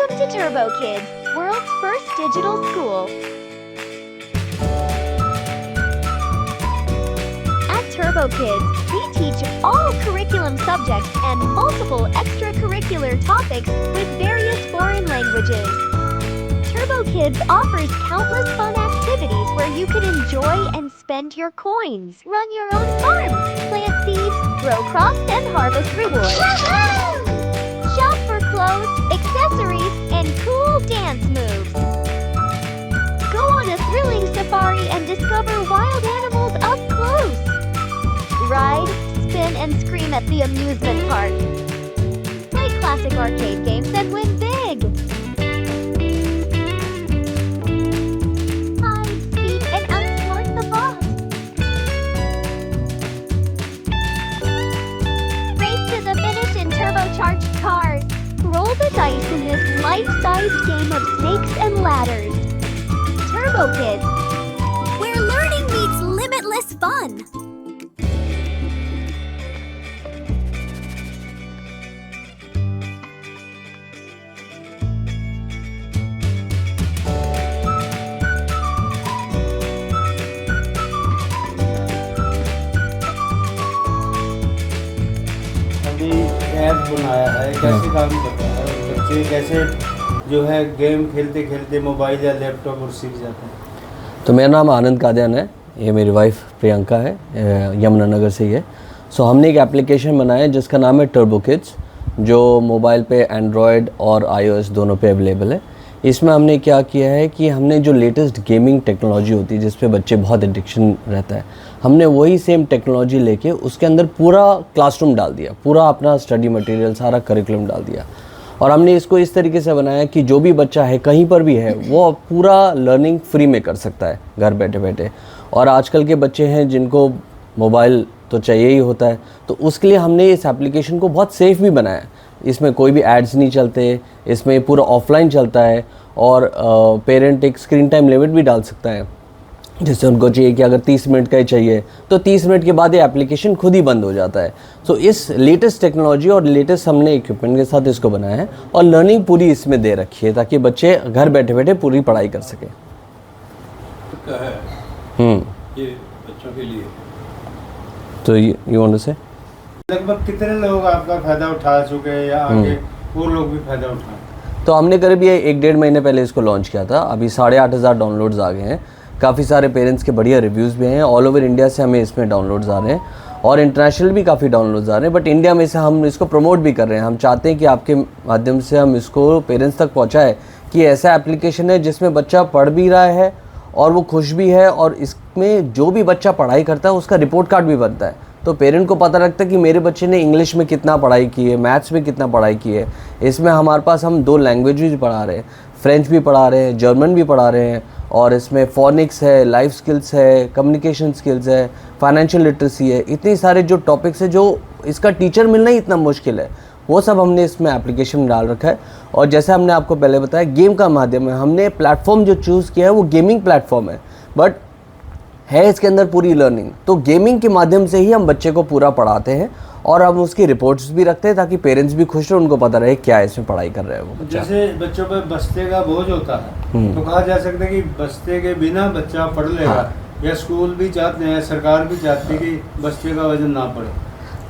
Welcome to Turbo Kids, world's first digital school. At Turbo Kids, we teach all curriculum subjects and multiple extracurricular topics with various foreign languages. Turbo Kids offers countless fun activities where you can enjoy and spend your coins, run your own farm, plant seeds, grow crops, and harvest rewards. Shop for clothes, accessories, and cool dance moves. Go on a thrilling safari and discover wild animals up close. Ride, spin, and scream at the amusement park. Play classic arcade games and win big. Hide, seek, and outsmart the boss. Race to the finish in turbocharged cars. Roll the dice in this life-sized game of snakes and ladders. Turbo Kids, where learning meets limitless fun. अभी app बनाया है, कैसे काम करता है, बच्चे कैसे जो है गेम खेलते खेलते मोबाइल या लैपटॉप और सीख जाते हैं। तो मेरा नाम आनंद कादियान है, ये मेरी वाइफ प्रियंका है, यमुनानगर से ही है। सो हमने एक एप्लीकेशन बनाया है जिसका नाम है टर्बो किड्स, जो मोबाइल पे एंड्रॉयड और आईओएस दोनों पे अवेलेबल है। इसमें हमने क्या किया है कि हमने जो लेटेस्ट गेमिंग टेक्नोलॉजी होती है जिस पे बच्चे बहुत एडिक्शन रहता है, हमने वही सेम टेक्नोलॉजी लेके उसके अंदर पूरा क्लासरूम डाल दिया, पूरा अपना स्टडी मटेरियल सारा करिकुलम डाल दिया। और हमने इसको इस तरीके से बनाया कि जो भी बच्चा है कहीं पर भी है वो पूरा लर्निंग फ्री में कर सकता है घर बैठे बैठे। और आजकल के बच्चे हैं जिनको मोबाइल तो चाहिए ही होता है, तो उसके लिए हमने इस एप्लीकेशन को बहुत सेफ़ भी बनाया है। इसमें कोई भी एड्स नहीं चलते, इसमें पूरा ऑफलाइन चलता है और पेरेंट एक स्क्रीन टाइम लिमिट भी डाल सकता है। जैसे उनको चाहिए कि अगर 30 मिनट का ही चाहिए तो 30 मिनट के बाद ये एप्लीकेशन खुद ही बंद हो जाता है। सो इस लेटेस्ट टेक्नोलॉजी और लेटेस्ट हमने इक्विपमेंट के साथ इसको बनाया है और लर्निंग पूरी इसमें दे रखी है ताकि बच्चे घर बैठे बैठे पूरी पढ़ाई कर सकें। ये बच्चों के लिए तो यू वांट टू से लगभग कितने लोग आपका फायदा उठा चुके हैं या आगे वो लोग भी फायदा उठाएं? तो हमने करीब ये 1-1.5 महीने पहले इसको लॉन्च किया था। अभी 8,500 डाउनलोड्स आ गए हैं। काफ़ी सारे पेरेंट्स के बढ़िया रिव्यूज़ भी हैं। ऑल ओवर इंडिया से हमें इसमें डाउनलोड्स आ रहे हैं और इंटरनेशनल भी काफ़ी डाउनलोड्स आ रहे हैं, बट इंडिया में से हम इसको प्रमोट भी कर रहे हैं। हम चाहते हैं कि आपके माध्यम से हम इसको पेरेंट्स तक पहुँचाएँ कि ऐसा एप्लीकेशन है जिसमें बच्चा पढ़ भी रहा है और वो खुश भी है, और इसमें जो भी बच्चा पढ़ाई करता है उसका रिपोर्ट कार्ड भी बनता है। तो पेरेंट को पता लगता है कि मेरे बच्चे ने इंग्लिश में कितना पढ़ाई की है, मैथ्स में कितना पढ़ाई की है। इसमें हमारे पास हम 2 लैंग्वेज भी पढ़ा रहे हैं, फ्रेंच भी पढ़ा रहे हैं, जर्मन भी पढ़ा रहे हैं, और इसमें फोनिक्स है, लाइफ स्किल्स है, कम्युनिकेशन स्किल्स है, फाइनेंशियल लिटरेसी है। इतने सारे जो टॉपिक्स है जो इसका टीचर मिलना ही इतना मुश्किल है, वो सब हमने इसमें एप्लीकेशन में डाल रखा है। और जैसे हमने आपको पहले बताया, गेम का माध्यम है। हमने प्लेटफॉर्म जो चूज़ किया है वो गेमिंग प्लेटफॉर्म है, बट है इसके अंदर पूरी लर्निंग। तो गेमिंग के माध्यम से ही हम बच्चे को पूरा पढ़ाते हैं और हम उसकी रिपोर्ट्स भी रखते हैं ताकि पेरेंट्स भी खुश हो, उनको पता रहे क्या इसमें पढ़ाई कर रहे हैं वो बच्चा। जैसे बच्चों पर बस्ते का बोझ होता है, तो कहा जा सकता है कि बस्ते के बिना बच्चा पढ़ लेगा, या स्कूल भी चाहते हैं, सरकार भी चाहती है कि बस्ते का वजन ना पड़े।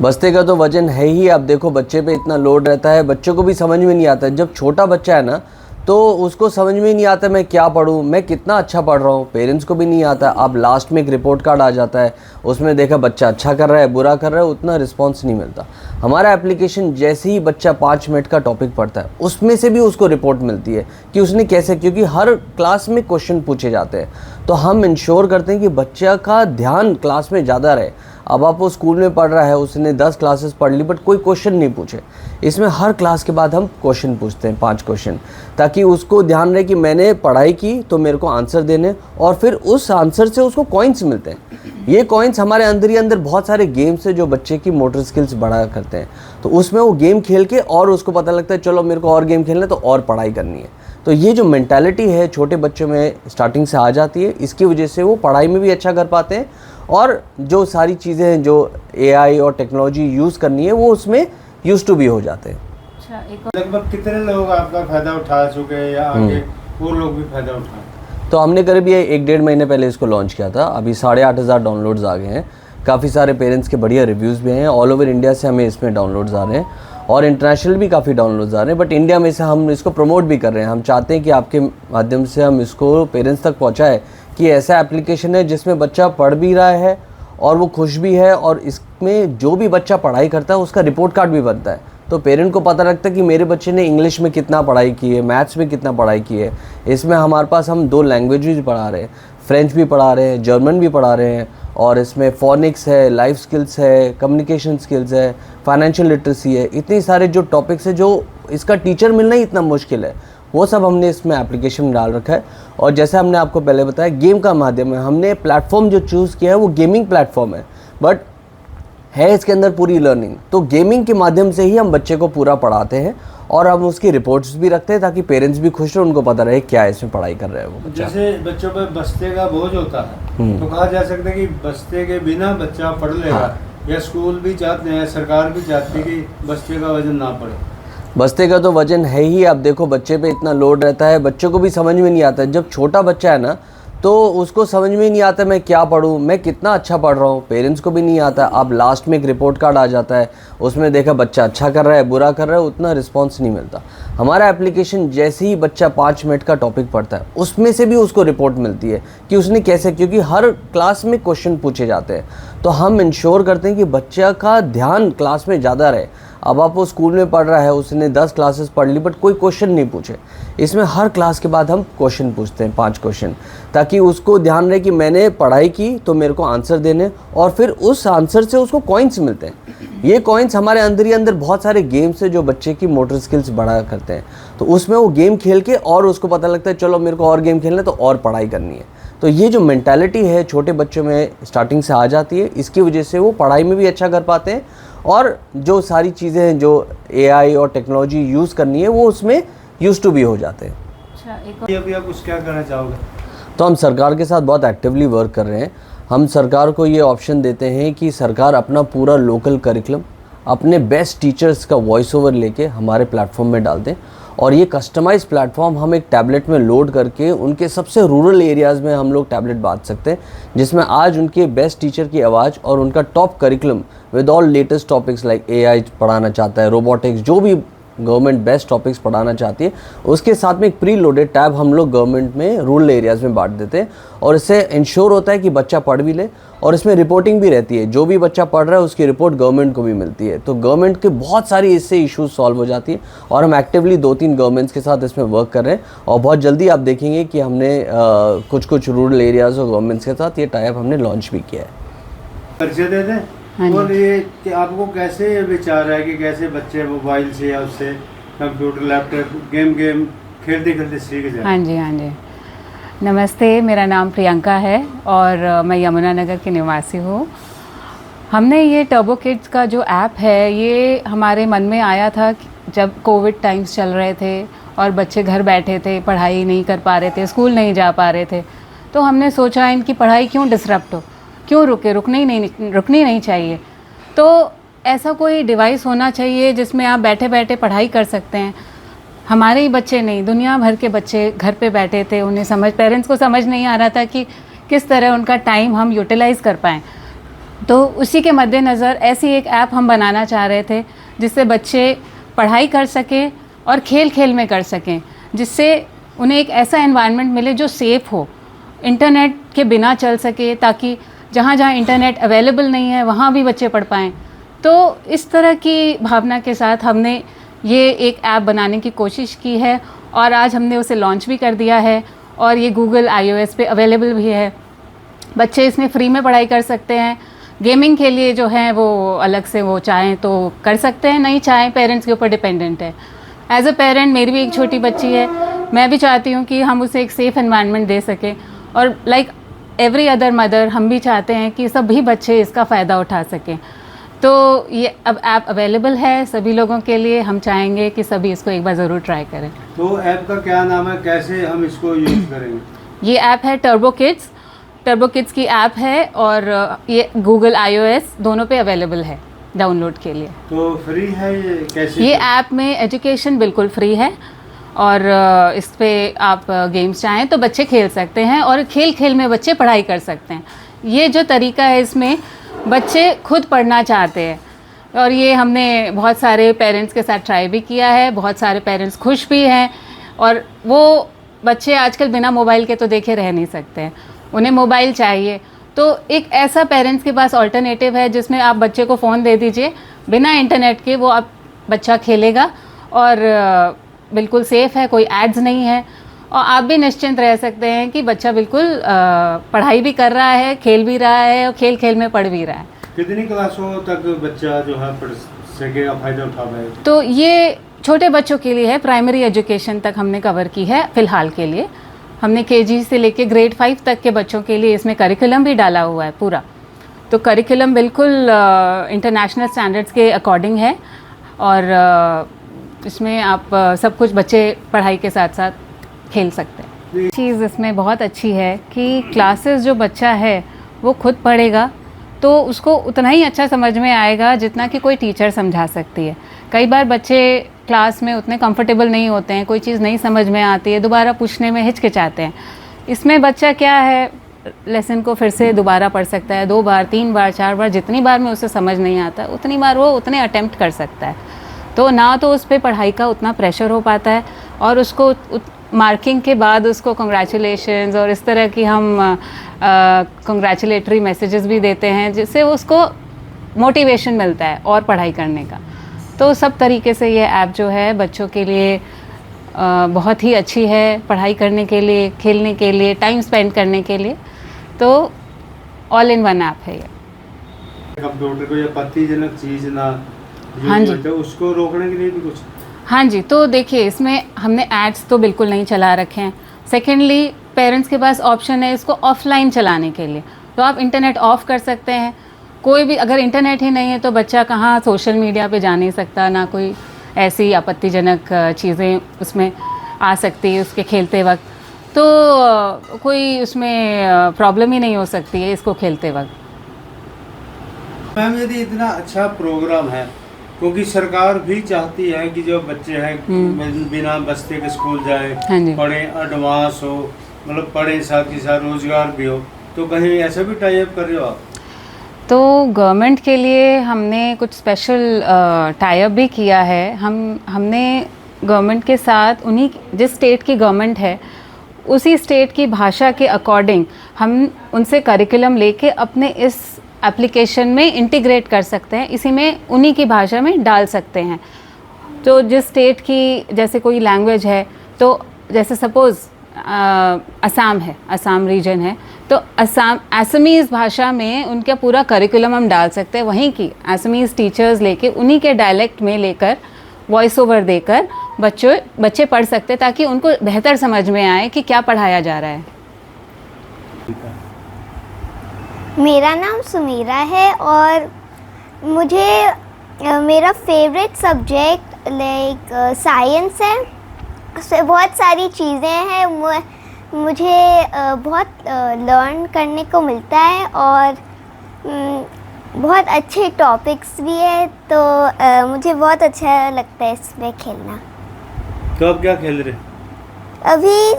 बस्ते का तो वजन है ही। अब देखो बच्चे पे इतना लोड रहता है, बच्चों को भी समझ में नहीं आता। जब छोटा बच्चा है ना तो उसको समझ में नहीं आता मैं क्या पढूं, मैं कितना अच्छा पढ़ रहा हूं, पेरेंट्स को भी नहीं आता। अब लास्ट में एक रिपोर्ट कार्ड आ जाता है, उसमें देखा बच्चा अच्छा कर रहा है, बुरा कर रहा है, उतना रिस्पांस नहीं मिलता। हमारा एप्लीकेशन जैसे ही बच्चा 5 मिनट का टॉपिक पढ़ता है उसमें से भी उसको रिपोर्ट मिलती है कि उसने कैसे, क्योंकि हर क्लास में क्वेश्चन पूछे जाते हैं, तो हम इंश्योर करते हैं कि बच्चा का ध्यान क्लास में ज़्यादा रहे। अब आप वो स्कूल में पढ़ रहा है, उसने 10 क्लासेस पढ़ ली बट कोई क्वेश्चन नहीं पूछे। इसमें हर क्लास के बाद हम क्वेश्चन पूछते हैं, 5 क्वेश्चन, ताकि उसको ध्यान रहे कि मैंने पढ़ाई की तो मेरे को आंसर देने, और फिर उस आंसर से उसको कॉइन्स मिलते हैं। ये कॉइन्स हमारे अंदर ही अंदर बहुत सारे गेम्स है जो बच्चे की मोटर स्किल्स बढ़ा करते हैं, तो उसमें वो गेम खेल के और उसको पता लगता है चलो मेरे को और गेम खेलना है तो और पढ़ाई करनी है। तो ये जो मेंटालिटी है छोटे बच्चों में स्टार्टिंग से आ जाती है, इसकी वजह से वो पढ़ाई में भी अच्छा कर पाते हैं, और जो सारी चीज़ें हैं जो एआई और टेक्नोलॉजी यूज़ करनी है वो उसमें यूज़ टू भी हो जाते हैं। अच्छा, एक लगभग कितने लोग आपका फायदा उठा चुके हैं या आगे और लोग भी फायदा उठाएं? तो हमने करीब ये 1-1.5 महीने पहले इसको लॉन्च किया था। अभी 8,500 डाउनलोड्स आ गए हैं। काफ़ी सारे पेरेंट्स के बढ़िया रिव्यूज़ भी हैं। ऑल ओवर इंडिया से हमें इसमें डाउनलोड्स आ रहे हैं और इंटरनेशनल भी काफ़ी डाउनलोड्स आ रहे हैं। बट इंडिया में से हम इसको प्रमोट भी कर रहे हैं। हम चाहते हैं कि आपके माध्यम से हम इसको पेरेंट्स तक पहुँचाएँ कि ऐसा एप्लीकेशन है जिसमें बच्चा पढ़ भी रहा है और वो खुश भी है, और इसमें जो भी बच्चा पढ़ाई करता है उसका रिपोर्ट कार्ड भी बनता है। तो पेरेंट को पता लगता है कि मेरे बच्चे ने इंग्लिश में कितना पढ़ाई की है, मैथ्स में कितना पढ़ाई की है। इसमें हमारे पास हम 2 लैंग्वेजेस पढ़ा रहे हैं, फ्रेंच भी पढ़ा रहे हैं, जर्मन भी पढ़ा रहे हैं, और इसमें फोनिक्स है, लाइफ स्किल्स है, कम्युनिकेशन स्किल्स है, फाइनेंशियल लिटरेसी है। इतनी सारे जो टॉपिक्स है, जो इसका टीचर मिलना ही इतना मुश्किल है, वो सब हमने इसमें एप्लीकेशन में डाल रखा है। और जैसे हमने आपको पहले बताया, गेम का माध्यम है। हमने प्लेटफॉर्म जो चूज़ किया है वो गेमिंग प्लेटफॉर्म है, बट है इसके अंदर पूरी लर्निंग। तो गेमिंग के माध्यम से ही हम बच्चे को पूरा पढ़ाते हैं और हम उसकी रिपोर्ट्स भी रखते हैं ताकि पेरेंट्स भी खुश रहे, उनको पता रहे क्या इसमें पढ़ाई कर रहे हैं वो बच्चा। जैसे बच्चों पर बस्ते का बोझ होता है तो कहा जा सकता है कि बस्ते के बिना बच्चा पढ़ लेगा, या स्कूल भी चाहते हैं, सरकार भी चाहती है कि बस्ते का वजन ना पड़े। बस्ते का तो वजन है ही। आप देखो बच्चे पे इतना लोड रहता है, बच्चों को भी समझ में नहीं आता। जब छोटा बच्चा है ना, तो उसको समझ में नहीं आता मैं क्या पढूं, मैं कितना अच्छा पढ़ रहा हूँ, पेरेंट्स को भी नहीं आता। अब लास्ट में एक रिपोर्ट कार्ड आ जाता है, उसमें देखा बच्चा अच्छा कर रहा है, बुरा कर रहा है, उतना रिस्पॉन्स नहीं मिलता। हमारा एप्लीकेशन जैसे ही बच्चा 5 मिनट का टॉपिक पढ़ता है, उसमें से भी उसको रिपोर्ट मिलती है कि उसने कैसे, क्योंकि हर क्लास में क्वेश्चन पूछे जाते हैं। तो हम इंश्योर करते हैं कि बच्चा का ध्यान क्लास में ज़्यादा रहे। अब आप वो स्कूल में पढ़ रहा है, उसने 10 क्लासेस पढ़ ली, बट कोई क्वेश्चन नहीं पूछे। इसमें हर क्लास के बाद हम क्वेश्चन पूछते हैं, 5 क्वेश्चन, ताकि उसको ध्यान रहे कि मैंने पढ़ाई की तो मेरे को आंसर देने, और फिर उस आंसर से उसको कॉइन्स मिलते हैं। ये कॉइन्स हमारे अंदर ही अंदर बहुत सारे गेम्स है जो बच्चे की मोटर स्किल्स बढ़ा करते हैं। तो उसमें वो गेम खेल के और उसको पता लगता है चलो मेरे को और गेम खेलना है, तो और पढ़ाई करनी है। तो ये जो मेंटालिटी है छोटे बच्चों में स्टार्टिंग से आ जाती है, इसकी वजह से वो पढ़ाई में भी अच्छा कर पाते हैं, और जो सारी चीज़ें हैं जो AI और टेक्नोलॉजी यूज़ करनी है वो उसमें यूज टू भी हो जाते हैं। अच्छा, एक अभी आप कुछ क्या कहना चाहोगे? तो हम सरकार के साथ बहुत एक्टिवली वर्क कर रहे हैं। हम सरकार को ये ऑप्शन देते हैं कि सरकार अपना पूरा लोकल करिकुलम अपने बेस्ट टीचर्स का वॉइस ओवर लेके हमारे प्लेटफॉर्म में डाल दें, और ये कस्टमाइज प्लेटफॉर्म हम एक टैबलेट में लोड करके उनके सबसे रूरल एरियाज़ में हम लोग टैबलेट बांट सकते हैं, जिसमें आज उनके बेस्ट टीचर की आवाज़ और उनका top curriculum with all latest topics like AI पढ़ाना चाहता है, रोबोटिक्स, जो भी गवर्नमेंट बेस्ट टॉपिक्स पढ़ाना चाहती है, उसके साथ में एक प्री लोडेड टैब हम लोग गवर्नमेंट में रूरल एरियाज़ में बांट देते हैं। और इससे इंश्योर होता है कि बच्चा पढ़ भी ले, और इसमें रिपोर्टिंग भी रहती है। जो भी बच्चा पढ़ रहा है उसकी रिपोर्ट गवर्नमेंट को भी मिलती है। तो गवर्नमेंट के बहुत सारी इससे इश्यूज सॉल्व हो जाती है, और हम एक्टिवली 2-3 गवर्नमेंट्स के साथ इसमें वर्क कर रहे हैं। और बहुत जल्दी आप देखेंगे कि हमने कुछ रूरल एरियाज़ और गवर्नमेंट्स के साथ ये टाइप हमने लॉन्च भी किया है। परिचय दे दें। हाँ जी। और ये कि आपको कैसे विचार है कि कैसे बच्चे मोबाइल से या उससे कंप्यूटर, लैपटॉप, गेम खेलते खेलते सीख जाए? हाँ जी, हाँ जी। नमस्ते, मेरा नाम प्रियंका है और मैं यमुनानगर की निवासी हूँ। हमने ये टर्बो किड्स का जो ऐप है, ये हमारे मन में आया था जब कोविड टाइम्स चल रहे थे और बच्चे घर बैठे थे, पढ़ाई नहीं कर पा रहे थे, स्कूल नहीं जा पा रहे थे। तो हमने सोचा इनकी पढ़ाई क्यों डिसरप्ट हो, क्यों रुकनी नहीं चाहिए। तो ऐसा कोई डिवाइस होना चाहिए जिसमें आप बैठे बैठे पढ़ाई कर सकते हैं। हमारे ही बच्चे नहीं, दुनिया भर के बच्चे घर पे बैठे थे, उन्हें पेरेंट्स को समझ नहीं आ रहा था कि किस तरह उनका टाइम हम यूटिलाइज़ कर पाएँ। तो उसी के मद्देनज़र ऐसी एक ऐप हम बनाना चाह रहे थे जिससे बच्चे पढ़ाई कर सकें और खेल खेल में कर सकें, जिससे उन्हें एक ऐसा एनवायरनमेंट मिले जो सेफ़ हो, इंटरनेट के बिना चल सके, ताकि जहाँ जहाँ इंटरनेट अवेलेबल नहीं है वहाँ भी बच्चे पढ़ पाएँ। तो इस तरह की भावना के साथ हमने ये एक ऐप बनाने की कोशिश की है, और आज हमने उसे लॉन्च भी कर दिया है, और ये गूगल iOS पे अवेलेबल भी है। बच्चे इसमें फ्री में पढ़ाई कर सकते हैं। गेमिंग के लिए जो है वो अलग से वो चाहें तो कर सकते हैं, नहीं चाहें पेरेंट्स के ऊपर डिपेंडेंट है। एज अ पेरेंट मेरी भी एक छोटी बच्ची है, मैं भी चाहती हूँ कि हम उसे एक सेफ़ एनवायरनमेंट दे सकें, और लाइक एवरी अदर मदर हम भी चाहते हैं कि सभी बच्चे इसका फ़ायदा उठा सकें। तो ये अब ऐप अवेलेबल है सभी लोगों के लिए। हम चाहेंगे कि सभी इसको एक बार ज़रूर ट्राई करें। तो ऐप का क्या नाम है, कैसे हम इसको यूज़ करेंगे? ये ऐप है टर्बो किड्स की ऐप है, और ये गूगल iOS दोनों पे अवेलेबल है। डाउनलोड के लिए। तो फ्री है ये कैसे? ये ऐप में एजुकेशन बिल्कुल फ्री है और इस पे आप गेम्स चाहें तो बच्चे खेल सकते हैं और खेल खेल में बच्चे पढ़ाई कर सकते हैं। ये जो तरीका है इसमें बच्चे खुद पढ़ना चाहते हैं और ये हमने बहुत सारे पेरेंट्स के साथ ट्राई भी किया है, बहुत सारे पेरेंट्स खुश भी हैं और वो बच्चे आजकल बिना मोबाइल के तो देखे रह नहीं सकते हैं, उन्हें मोबाइल चाहिए। तो एक ऐसा पेरेंट्स के पास ऑल्टरनेटिव है जिसमें आप बच्चे को फ़ोन दे दीजिए, बिना इंटरनेट के वो आप बच्चा खेलेगा और बिल्कुल सेफ़ है, कोई एड्स नहीं है और आप भी निश्चिंत रह सकते हैं कि बच्चा बिल्कुल पढ़ाई भी कर रहा है, खेल भी रहा है और खेल खेल में पढ़ भी रहा है। कितनी क्लासों तक बच्चा जो है पढ़ सकेगा, फ़ायदा उठा पाए? तो ये छोटे बच्चों के लिए है, प्राइमरी एजुकेशन तक हमने कवर की है फ़िलहाल के लिए। हमने केजी से लेके ग्रेड 5 तक के बच्चों के लिए इसमें करिकुलम भी डाला हुआ है पूरा। तो करिकुलम बिल्कुल इंटरनेशनल स्टैंडर्ड्स के अकॉर्डिंग है और इसमें आप सब कुछ बच्चे पढ़ाई के साथ साथ खेल सकते हैं। चीज़ इसमें बहुत अच्छी है कि क्लासेस जो बच्चा है वो खुद पढ़ेगा तो उसको उतना ही अच्छा समझ में आएगा जितना कि कोई टीचर समझा सकती है। कई बार बच्चे क्लास में उतने कंफर्टेबल नहीं होते हैं, कोई चीज़ नहीं समझ में आती है, दोबारा पूछने में हिचकिचाते हैं। इसमें बच्चा क्या है, लेसन को फिर से दोबारा पढ़ सकता है, 2 बार 3 बार 4 बार, जितनी बार में उसे समझ नहीं आता उतनी बार वो उतने अटेम्प्ट कर सकता है। तो ना तो उस पर पढ़ाई का उतना प्रेशर हो पाता है और उसको मार्किंग के बाद उसको कंग्रेचुलेशंस और इस तरह की हम कंग्रेचुलेटरी मैसेजेस भी देते हैं जिससे उसको मोटिवेशन मिलता है और पढ़ाई करने का। तो सब तरीके से ये ऐप जो है बच्चों के लिए बहुत ही अच्छी है, पढ़ाई करने के लिए, खेलने के लिए, टाइम स्पेंड करने के लिए। तो ऑल इन वन ऐप है ये। कंप्यूटर को या आपत्तिजनक चीज़ ना हाँ जी, तो उसको रोकने के लिए भी कुछ? हाँ जी, तो देखिए इसमें हमने एड्स तो बिल्कुल नहीं चला रखे हैं। सेकेंडली पेरेंट्स के पास ऑप्शन है इसको ऑफलाइन चलाने के लिए, तो आप इंटरनेट ऑफ कर सकते हैं। कोई भी अगर इंटरनेट ही नहीं है तो बच्चा कहाँ सोशल मीडिया पे जा नहीं सकता, ना कोई ऐसी आपत्तिजनक चीज़ें उसमें आ सकती है उसके खेलते वक्त, तो कोई उसमें प्रॉब्लम ही नहीं हो सकती है इसको खेलते वक्त। मैम यदि इतना अच्छा प्रोग्राम है, क्योंकि सरकार भी चाहती है कि जो बच्चे हैं बिना बस्ते के स्कूल जाए, हाँ जी, पढ़ें, एडवांस हो, मतलब पढ़ें, साथ ही साथ रोजगार भी हो, तो कहीं ऐसा भी टाई अप कर रहे हो आप? तो गवर्नमेंट के लिए हमने कुछ स्पेशल टाई अप भी किया है। हमने गवर्नमेंट के साथ उन्हीं जिस स्टेट की गवर्नमेंट है उसी स्टेट की भाषा के अकॉर्डिंग हम उनसे करिकुलम लेके अपने इस एप्लीकेशन में इंटीग्रेट कर सकते हैं, इसी में उन्हीं की भाषा में डाल सकते हैं। तो जिस स्टेट की जैसे कोई लैंग्वेज है, तो जैसे सपोज़ असम है, असम रीजन है, तो असमीज़ भाषा में उनका पूरा करिकुलम हम डाल सकते हैं। वहीं की असमीज़ टीचर्स लेके उन्हीं के डायलेक्ट में लेकर वॉइस ओवर देकर बच्चे पढ़ सकते हैं ताकि उनको बेहतर समझ में आए कि क्या पढ़ाया जा रहा है। मेरा नाम सुमीरा है और मुझे मेरा फेवरेट सब्जेक्ट लाइक साइंस है। उसमें बहुत सारी चीज़ें हैं, मुझे बहुत लर्न करने को मिलता है और बहुत अच्छे टॉपिक्स भी है, तो मुझे बहुत अच्छा लगता है इसमें खेलना। तो आप क्या खेल रहे? अभी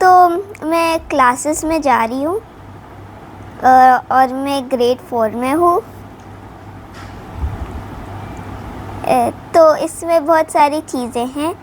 तो मैं क्लासेस में जा रही हूँ और मैं ग्रेड 4 में हूँ। तो इसमें बहुत सारी चीज़ें हैं